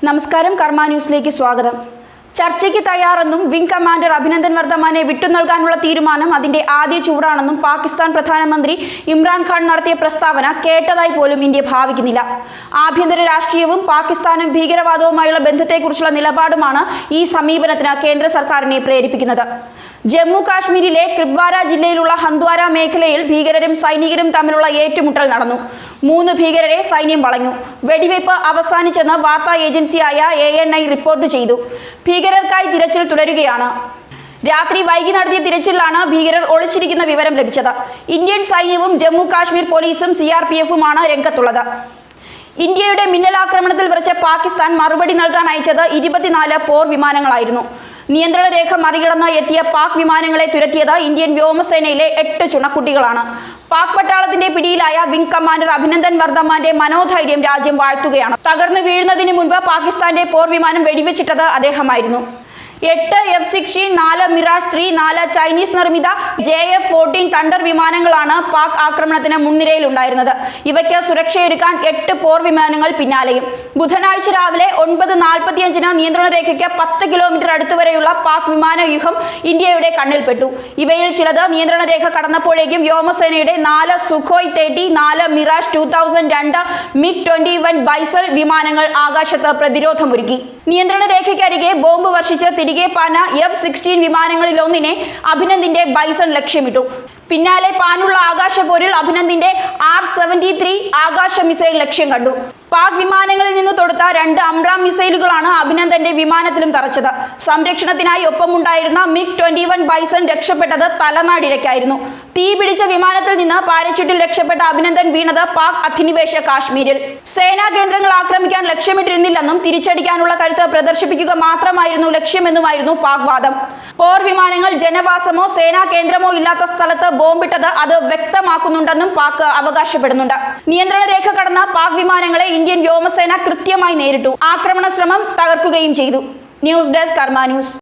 നമസ്കാരം കർമ്മ ന്യൂസിലേക്ക് സ്വാഗതം. ചർച്ചയ്ക്ക് തയ്യാറെന്നും വിംഗ് കമാൻഡർ അഭിനന്ദൻ വർദ്ധമാനെ വിട്ടുനൽകാനുള്ള തീരുമാനം അതിന്റെ ആദ്യ ചൂടാണെന്നും പാകിസ്ഥാൻ പ്രധാനമന്ത്രി ഇമ്രാൻഖാൻ നടത്തിയ പ്രസ്താവന കേട്ടതായി പോലും ഇന്ത്യ ഭാവിക്കുന്നില്ല. ആഭ്യന്തര രാഷ്ട്രീയവും പാകിസ്ഥാനും ഭീകരവാദവുമായുള്ള ബന്ധത്തെക്കുറിച്ചുള്ള നിലപാടുമാണ് ഈ സമീപനത്തിന് കേന്ദ്ര സർക്കാരിനെ പ്രേരിപ്പിക്കുന്നത്. ജമ്മു കാശ്മീരിലെ കിപ്വാര ജില്ലയിലുള്ള ഹന്ദ്വാര മേഖലയിൽ ഭീകരരും സൈനികരും തമ്മിലുള്ള ഏറ്റുമുട്ടൽ നടന്നു. 3 ഭീകരരെ സൈന്യം വളഞ്ഞു. വെടിവയ്പ് അവസാനിച്ചെന്ന് വാർത്താ ഏജൻസിയായ ANI റിപ്പോർട്ട് ചെയ്തു. ഭീകരർക്കായി തിരച്ചിൽ തുടരുകയാണ്. രാത്രി വൈകി നടത്തിയ തിരച്ചിലാണ് ഭീകരർ ഒളിച്ചിരിക്കുന്ന വിവരം ലഭിച്ചത്. ഇന്ത്യൻ സൈന്യവും ജമ്മു കാശ്മീർ പോലീസും CRPF-ഉമാണ് രംഗത്തുള്ളത്. ഇന്ത്യയുടെ മിന്നലാക്രമണത്തിൽ വിറച്ച പാകിസ്ഥാൻ മറുപടി നൽകാൻ അയച്ചത് 24 പോർ വിമാനങ്ങളായിരുന്നു. നിയന്ത്രണ രേഖ മറികടന്ന് എത്തിയ പാക് വിമാനങ്ങളെ തുരത്തിയത് ഇന്ത്യൻ വ്യോമസേനയിലെ 8 ചുണക്കുട്ടികളാണ്. പാക് പട്ടാളത്തിന്റെ പിടിയിലായ വിംഗ് കമാൻഡർ അഭിനന്ദൻ വർദ്ധമാന്റെ മനോധൈര്യം രാജ്യം വാഴ്ത്തുകയാണ്. തകർന്നു വീഴുന്നതിന് മുൻപ് പാകിസ്ഥാന്റെ പോർ വിമാനം വെടിവെച്ചിട്ടത് അദ്ദേഹമായിരുന്നു. 8 F-16, 4 മിറാജ് 3, 4 ചൈനീസ് നിർമ്മിത JF-14 തണ്ടർ വിമാനങ്ങളാണ് പാക് ആക്രമണത്തിന് മുൻനിരയിലുണ്ടായിരുന്നത്. ഇവയ്ക്ക് സുരക്ഷയൊരുക്കാൻ 8 പോർ വിമാനങ്ങൾ പിന്നാലെയും. ബുധനാഴ്ച രാവിലെ 9:45 നിയന്ത്രണ രേഖയ്ക്ക് 10 കിലോമീറ്റർ അടുത്തുവരെയുള്ള പാക് വിമാന വ്യൂഹം ഇന്ത്യയുടെ കണ്ണിൽപ്പെട്ടു. ഇവയിൽ ചിലത് നിയന്ത്രണ രേഖ കടന്നപ്പോഴേക്കും വ്യോമസേനയുടെ 4 സുഖോയ് 30, 4 മിറാജ് 2000, 2 MiG-21 ബൈസൽ വിമാനങ്ങൾ ആകാശത്ത് പ്രതിരോധമൊരുക്കി. നിയന്ത്രണ രേഖയ്ക്കരികെ ബോംബ് വർഷിച്ച് തിരികെ പാഞ്ഞ F-16 വിമാനങ്ങളിലൊന്നിനെ അഭിനന്ദിന്റെ ബൈസൺ ലക്ഷ്യമിട്ടു. പിന്നാലെ പാനുള്ള ആകാശപോരിൽ അഭിനന്ദിന്റെ R-73 ആകാശ മിസൈൽ ലക്ഷ്യം കണ്ടു. പാക് വിമാനങ്ങളിൽ നിന്ന് തൊടുത്ത 2 അംറാം മിസൈലുകളാണ് അഭിനന്ദന്റെ വിമാനത്തിലും തറച്ചത്. സംരക്ഷണത്തിനായി ഒപ്പമുണ്ടായിരുന്ന MiG-21 ബൈസൺ രക്ഷപ്പെട്ടത് തലനാടിരയ്ക്കായിരുന്നു. തീ പിടിച്ച വിമാനത്തിൽ നിന്ന് പാരച്യൂട്ടിൽ രക്ഷപ്പെട്ട അഭിനന്ദൻ വീണത് പാക് അധിനിവേശ കാശ്മീരിൽ. സേനാ കേന്ദ്രങ്ങൾ ആക്രമിക്കാൻ ലക്ഷ്യമിട്ടിരുന്നില്ലെന്നും തിരിച്ചടിക്കാനുള്ള കരുത്ത് പ്രദർശിപ്പിക്കുക മാത്രമായിരുന്നു ലക്ഷ്യമെന്നുമായിരുന്നു പാക് വാദം. പോർ വിമാനങ്ങൾ ജനവാസമോ സേനാ കേന്ദ്രമോ ഇല്ലാത്ത സ്ഥലത്ത് ബോംബിട്ടത് അത് വ്യക്തമാക്കുന്നുണ്ടെന്നും പാക് അവകാശപ്പെടുന്നുണ്ട്. നിയന്ത്രണ രേഖ കടന്ന പാക് വിമാനങ്ങളെ ഇന്ത്യൻ വ്യോമസേന കൃത്യമായി നേരിട്ടു. ആക്രമണ ശ്രമം തകർക്കുകയും ചെയ്തു. ന്യൂസ് ഡെസ്ക് കർമ്മ ന്യൂസ്.